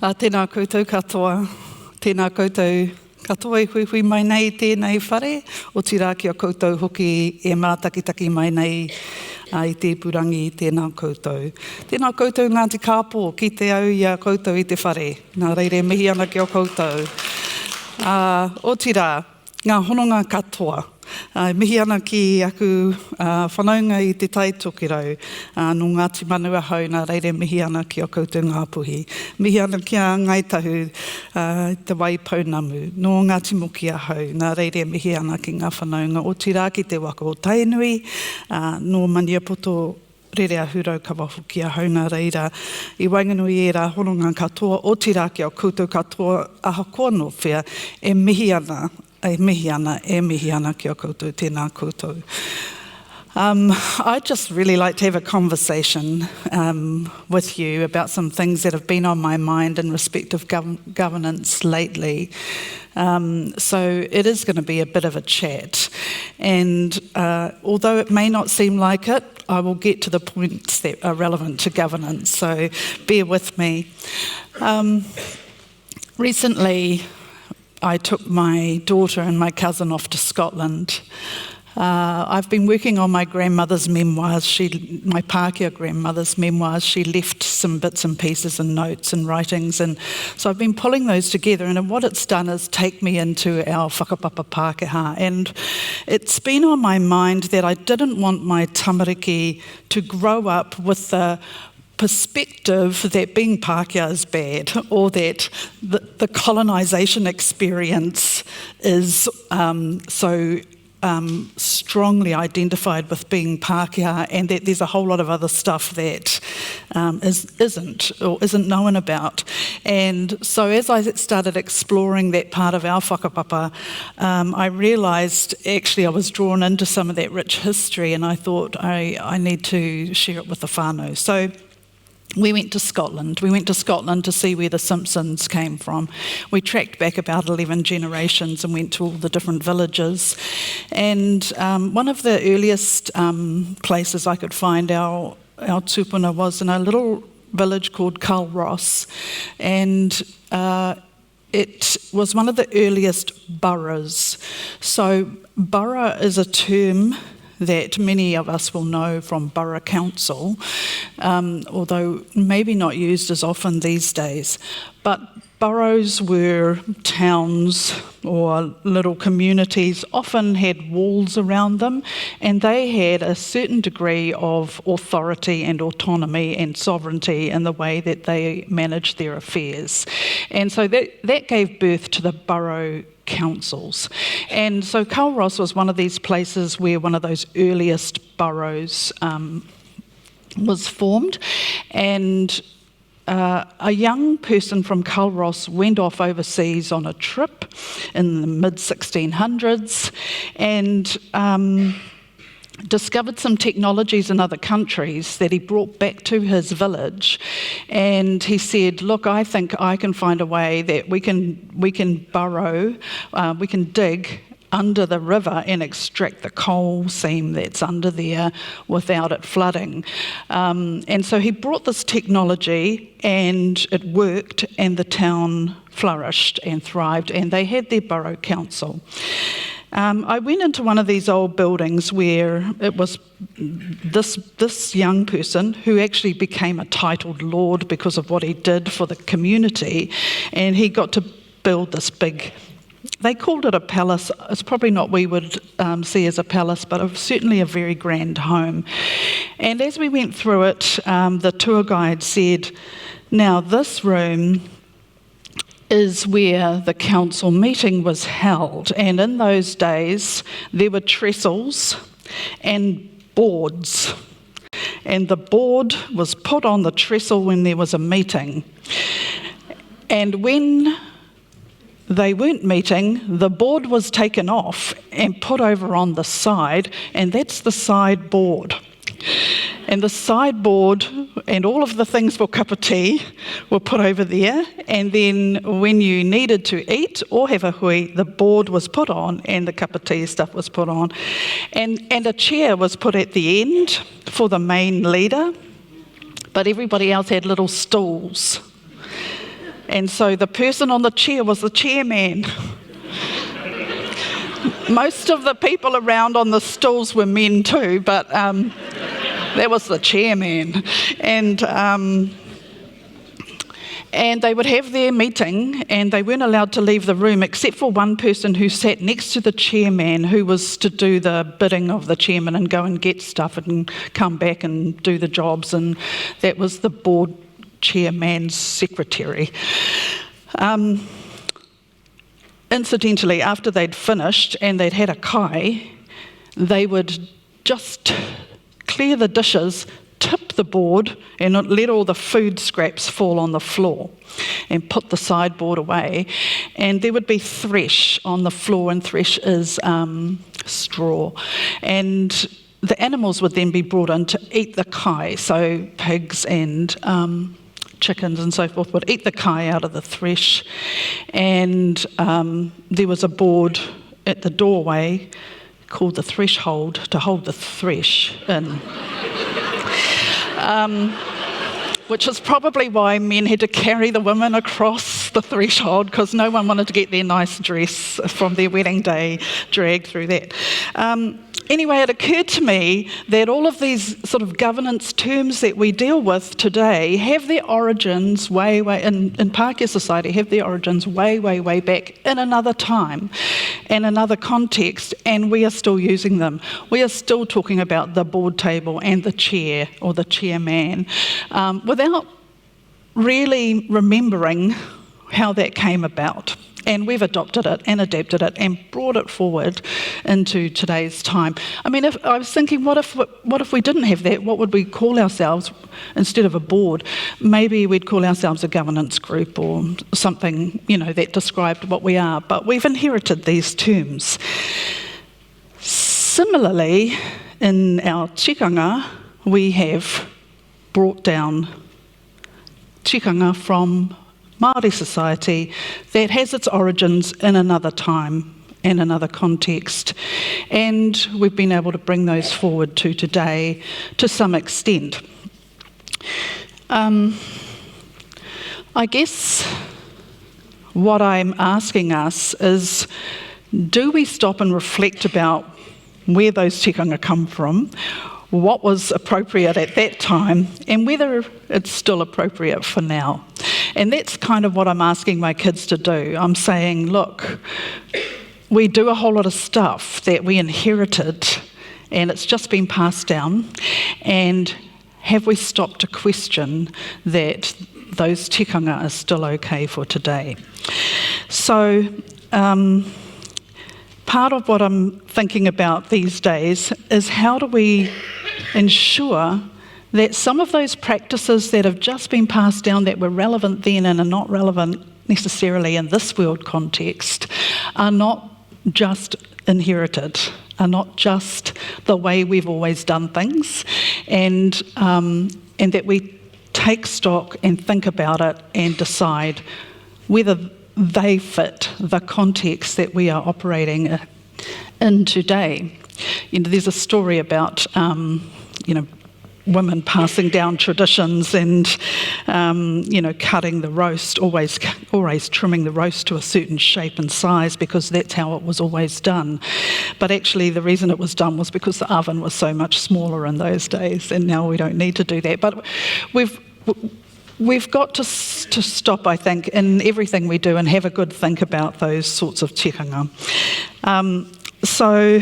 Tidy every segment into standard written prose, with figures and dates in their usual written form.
Tēnā koutou katoa, tēnā koutou katoa e hui mai nei tēnei whare, o tira ki a koutou hoki e mātakitaki mai nei i te purangi i tēnā koutou. Tēnā koutou Ngāti Kāpō, ki te au i a koutou i te whare, nā reire mihi ana ki o koutou. O tira, ngā hononga katoa. Mihi ana ki aku whanaunga i te taitokirau no Ngāti Manua hau, nā reire mihi ana ki o koutou ngāpuhi. Mihi ana ki a ngaitahu te wai paunamu, no Ngāti Mokia hau, nā reire mihi ana ki ngā whanaunga. O tira ki te waka o Tainui, no Maniapoto rere a hurau kawahu ki a hau, nā reira. I wainganui e rā hononga katoa, o tira ki a koutou katoa aha koa no whea, e mihi ana ki o koutou, tēnā koutou. I'd just really like to have a conversation with you about some things that have been on my mind in respect of governance lately. So it is going to be a bit of a chat. And although it may not seem like it, I will get to the points that are relevant to governance. So bear with me. Recently, I took my daughter and my cousin off to Scotland. I've been working on my grandmother's memoirs, my Pākehā grandmother's memoirs. She left some bits and pieces and notes and writings, and so I've been pulling those together, and what it's done is take me into our whakapapa Pākehā, and it's been on my mind that I didn't want my tamariki to grow up with the perspective that being Pākehā is bad, or that the colonisation experience is so strongly identified with being Pākehā, and that there's a whole lot of other stuff that isn't known about. And so as I started exploring that part of our whakapapa, I realised actually I was drawn into some of that rich history, and I thought I need to share it with the whānau. So we went to Scotland. We went to Scotland to see where the Simpsons came from. We tracked back about 11 generations and went to all the different villages. And one of the earliest places I could find our tupuna was in a little village called Culross. And it was one of the earliest boroughs. So borough is a term that many of us will know from borough council, although maybe not used as often these days. But boroughs were towns or little communities, often had walls around them, and they had a certain degree of authority and autonomy and sovereignty in the way that they managed their affairs. And so that gave birth to the borough councils. And so Culross was one of these places where one of those earliest boroughs was formed, and a young person from Culross went off overseas on a trip in the mid-1600s and discovered some technologies in other countries that he brought back to his village, and he said, look, I think I can find a way that we can burrow, we can dig under the river and extract the coal seam that's under there without it flooding. And so he brought this technology, and it worked, and the town flourished and thrived, and they had their borough council. I went into one of these old buildings where it was this young person who actually became a titled lord because of what he did for the community, and he got to build this big, they called it a palace. It's probably not what we would see as a palace, but it was certainly a very grand home. And as we went through it, the tour guide said, now this room is where the council meeting was held, and in those days there were trestles and boards, and the board was put on the trestle when there was a meeting, and when they weren't meeting, the board was taken off and put over on the side, and that's the sideboard. And the sideboard and all of the things for cup of tea were put over there, and then when you needed to eat or have a hui, the board was put on and the cup of tea stuff was put on. And a chair was put at the end for the main leader, but everybody else had little stools. And so the person on the chair was the chairman. Most of the people around on the stools were men too, but that was the chairman. And they would have their meeting, and they weren't allowed to leave the room except for one person who sat next to the chairman, who was to do the bidding of the chairman and go and get stuff and come back and do the jobs, and that was the board chairman's secretary. Incidentally, after they'd finished and they'd had a kai, they would just clear the dishes, tip the board, and let all the food scraps fall on the floor and put the sideboard away. And there would be thresh on the floor, and thresh is straw. And the animals would then be brought in to eat the kai, so pigs and chickens and so forth would eat the kai out of the thresh, and there was a board at the doorway called the threshold to hold the thresh in. Which is probably why men had to carry the women across the threshold, because no one wanted to get their nice dress from their wedding day dragged through that. Anyway, it occurred to me that all of these sort of governance terms that we deal with today have their origins way in Pākehā society, have their origins way back in another time and another context, and we are still using them. We are still talking about the board table and the chair or the chairman without really remembering how that came about. And we've adopted it and adapted it and brought it forward into today's time. I mean, I was thinking, what if we didn't have that? What would we call ourselves instead of a board? Maybe we'd call ourselves a governance group or something, that described what we are. But we've inherited these terms. Similarly, in our tikanga, we have brought down tikanga from Māori society that has its origins in another time and another context, and we've been able to bring those forward to today to some extent. I guess what I'm asking us is, do we stop and reflect about where those tikanga come from, what was appropriate at that time, and whether it's still appropriate for now? And that's kind of what I'm asking my kids to do. I'm saying, look, we do a whole lot of stuff that we inherited and it's just been passed down, and have we stopped to question that those tikanga are still okay for today? So part of what I'm thinking about these days is, how do we ensure that some of those practices that have just been passed down that were relevant then and are not relevant necessarily in this world context are not just inherited, are not just the way we've always done things, and that we take stock and think about it and decide whether they fit the context that we are operating in today. There's a story about women passing down traditions and, cutting the roast, always trimming the roast to a certain shape and size because that's how it was always done. But actually the reason it was done was because the oven was so much smaller in those days, and now we don't need to do that. But we've got to stop, I think, in everything we do and have a good think about those sorts of tikanga. So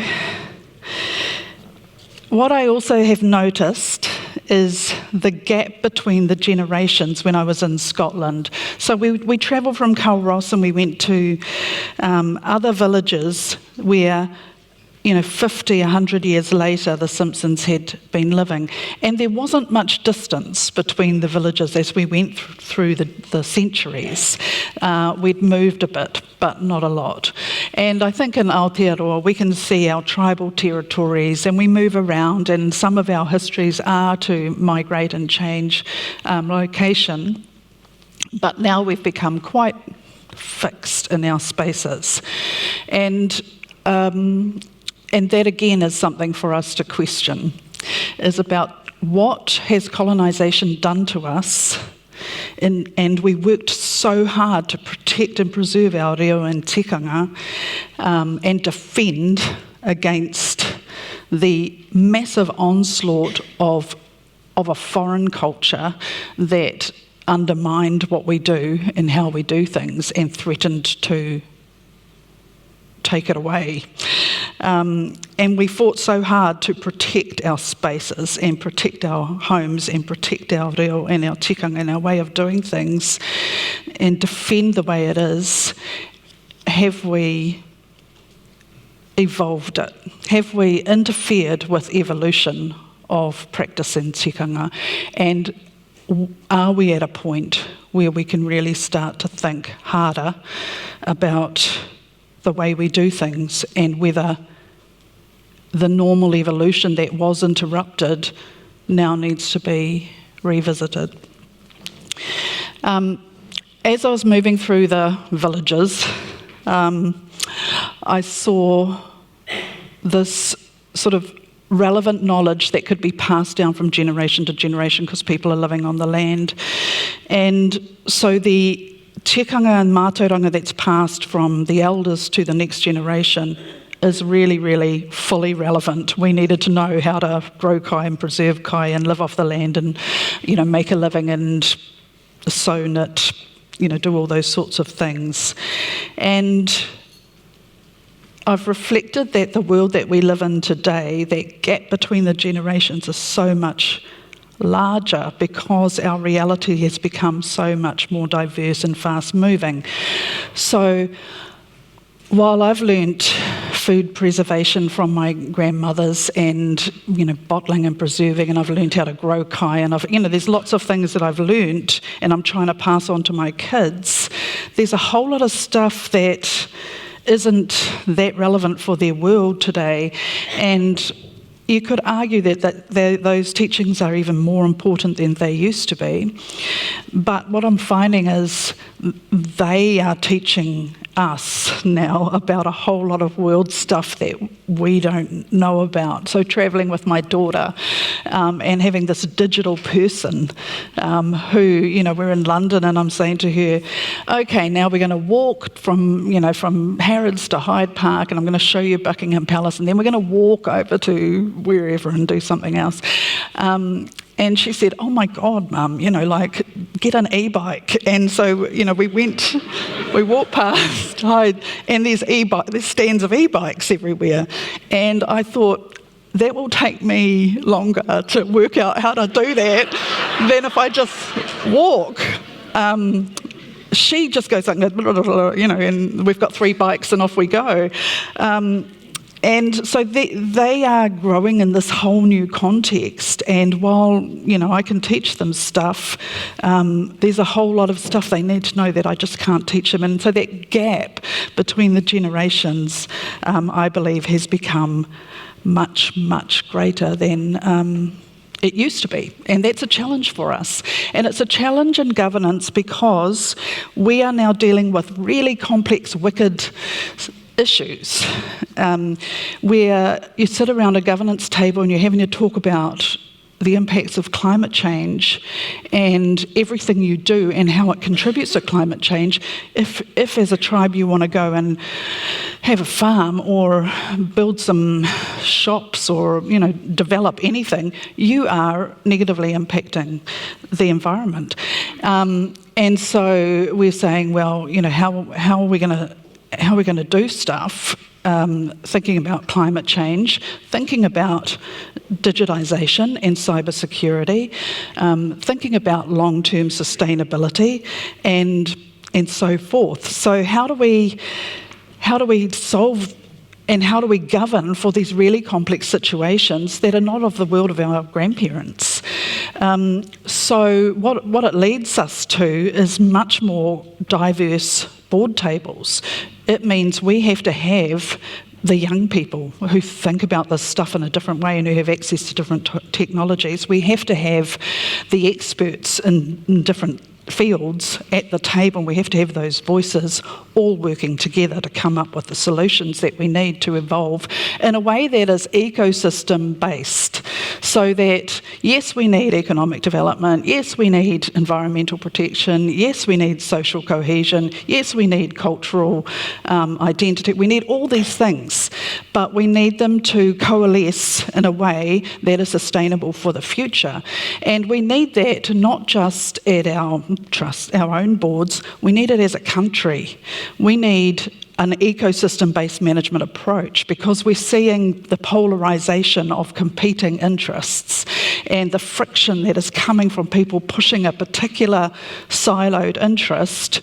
what I also have noticed is the gap between the generations when I was in Scotland. So we travelled from Culross and we went to other villages where 50, 100 years later, the Simpsons had been living. And there wasn't much distance between the villages as we went through the centuries. We'd moved a bit, but not a lot. And I think in Aotearoa, we can see our tribal territories, and we move around, and some of our histories are to migrate and change location. But now we've become quite fixed in our spaces. And that again is something for us to question, is about what has colonisation done to us and we worked so hard to protect and preserve our reo and tikanga and defend against the massive onslaught of a foreign culture that undermined what we do and how we do things and threatened to take it away. And we fought so hard to protect our spaces and protect our homes and protect our reo and our tikanga and our way of doing things and defend the way it is. Have we evolved it? Have we interfered with evolution of practice in tikanga? And are we at a point where we can really start to think harder about the way we do things and whether the normal evolution that was interrupted now needs to be revisited? As I was moving through the villages, I saw this sort of relevant knowledge that could be passed down from generation to generation because people are living on the land. And so the tikanga and mātauranga that's passed from the elders to the next generation is really, really fully relevant. We needed to know how to grow kai and preserve kai and live off the land and, make a living and sew knit, do all those sorts of things. And I've reflected that the world that we live in today, that gap between the generations is so much larger because our reality has become so much more diverse and fast moving. So while I've learnt food preservation from my grandmothers and, bottling and preserving, and I've learnt how to grow kai, and there's lots of things that I've learnt and I'm trying to pass on to my kids, there's a whole lot of stuff that isn't that relevant for their world today. And you could argue that those teachings are even more important than they used to be. But what I'm finding is they are teaching us now about a whole lot of world stuff that we don't know about. So travelling with my daughter and having this digital person who, we're in London and I'm saying to her, okay, now we're going to walk from Harrods to Hyde Park and I'm going to show you Buckingham Palace and then we're going to walk over to wherever and do something else. And she said, oh my God, Mum, get an e-bike. And so, we walked past Hyde and there's stands of e-bikes everywhere. And I thought, that will take me longer to work out how to do that than if I just walk. She just goes like, and we've got 3 bikes and off we go. And so they are growing in this whole new context. And while, I can teach them stuff, there's a whole lot of stuff they need to know that I just can't teach them. And so that gap between the generations, I believe, has become much, much greater than it used to be. And that's a challenge for us. And it's a challenge in governance because we are now dealing with really complex, wicked issues where you sit around a governance table and you're having to talk about the impacts of climate change and everything you do and how it contributes to climate change. If as a tribe you want to go and have a farm or build some shops or develop anything, you are negatively impacting the environment. And so we're saying, well, how are we going to do stuff, thinking about climate change, thinking about digitisation and cybersecurity, thinking about long-term sustainability and so forth. So how do we solve and how do we govern for these really complex situations that are not of the world of our grandparents? So what it leads us to is much more diverse board tables. It means we have to have the young people who think about this stuff in a different way and who have access to different technologies. We have to have the experts in different fields at the table. We have to have those voices all working together to come up with the solutions that we need to evolve in a way that is ecosystem based, so that yes, we need economic development, yes, we need environmental protection, yes, we need social cohesion, yes, we need cultural identity, we need all these things, but we need them to coalesce in a way that is sustainable for the future. And we need that not just at our own boards, we need it as a country. We need an ecosystem-based management approach, because we're seeing the polarisation of competing interests and the friction that is coming from people pushing a particular siloed interest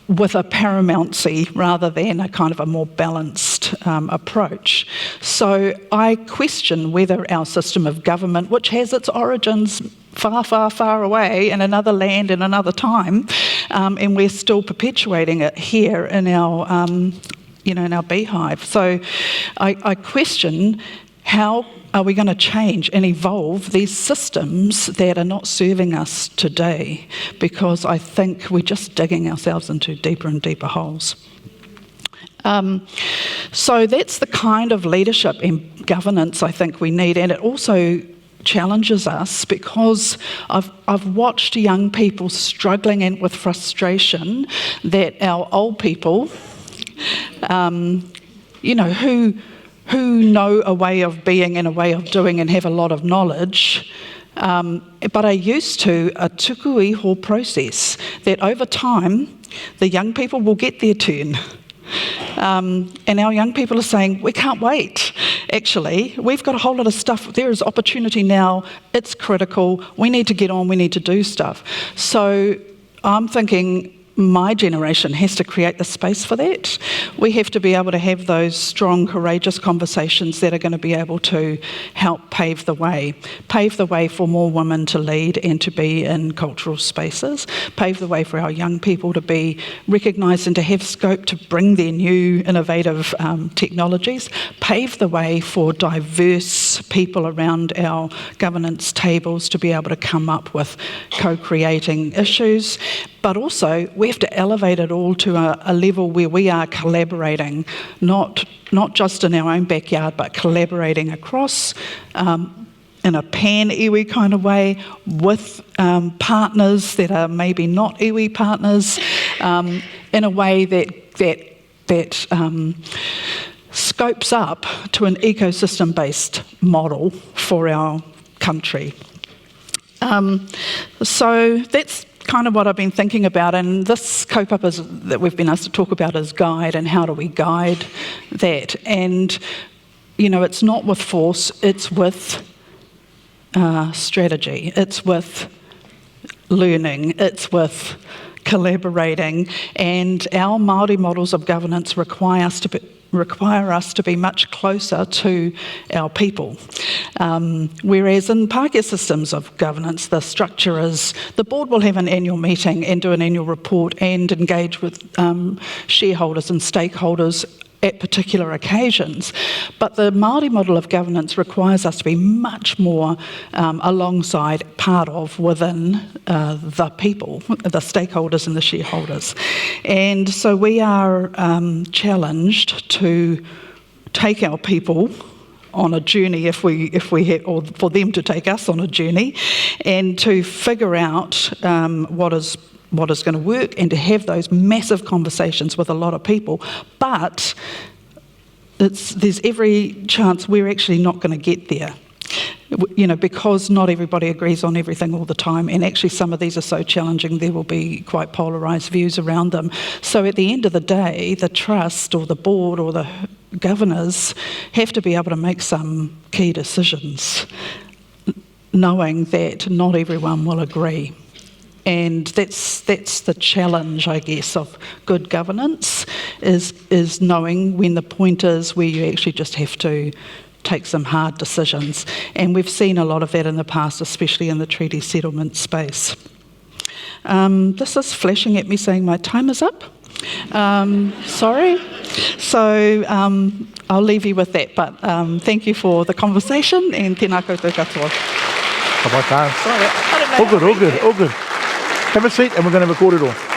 with a paramountcy rather than a kind of a more balanced approach. So I question whether our system of government, which has its origins far, far, far away in another land in another time, and we're still perpetuating it here in our, in our beehive. So I question, how are we going to change and evolve these systems that are not serving us today? Because I think we're just digging ourselves into deeper and deeper holes. So that's the kind of leadership and governance I think we need, and it also challenges us, because I've watched young people struggling and with frustration that our old people, who know a way of being and a way of doing and have a lot of knowledge, but are used to a tuku iho process, that over time the young people will get their turn. And our young people are saying, we can't wait. Actually, we've got a whole lot of stuff. There is opportunity now. It's critical. We need to get on. We need to do stuff. So I'm thinking my generation has to create the space for that. We have to be able to have those strong, courageous conversations that are going to be able to help pave the way for more women to lead and to be in cultural spaces, pave the way for our young people to be recognised and to have scope to bring their new innovative technologies, pave the way for diverse people around our governance tables to be able to come up with co-creating issues. But also, we have to elevate it all to a level where we are collaborating, not just in our own backyard, but collaborating across in a pan-iwi kind of way with partners that are maybe not iwi partners, in a way that scopes up to an ecosystem-based model for our country. So that's kind of what I've been thinking about, and this kaupapa that we've been asked to talk about is guide, and how do we guide that? And it's not with force, it's with strategy, it's with learning, it's with collaborating, and our Māori models of governance require us to be much closer to our people. Whereas in Pākehā systems of governance, the structure is the board will have an annual meeting and do an annual report and engage with shareholders and stakeholders at particular occasions. But the Māori model of governance requires us to be much more alongside, part of, within the people, the stakeholders and the shareholders. And so we are challenged to take our people on a journey, if we have, or for them to take us on a journey, and to figure out what is going to work, and to have those massive conversations with a lot of people. But there's every chance we're actually not going to get there, because not everybody agrees on everything all the time, and actually some of these are so challenging there will be quite polarised views around them. So at the end of the day, the trust or the board or the governors have to be able to make some key decisions, knowing that not everyone will agree. And that's the challenge, I guess, of good governance, is knowing when the point is where you actually just have to take some hard decisions. And we've seen a lot of that in the past, especially in the treaty settlement space. This is flashing at me saying my time is up. Sorry. So I'll leave you with that, but thank you for the conversation, and tēnā koutou katoa. Sorry, I don't know. All good. Have a seat and we're going to record it all.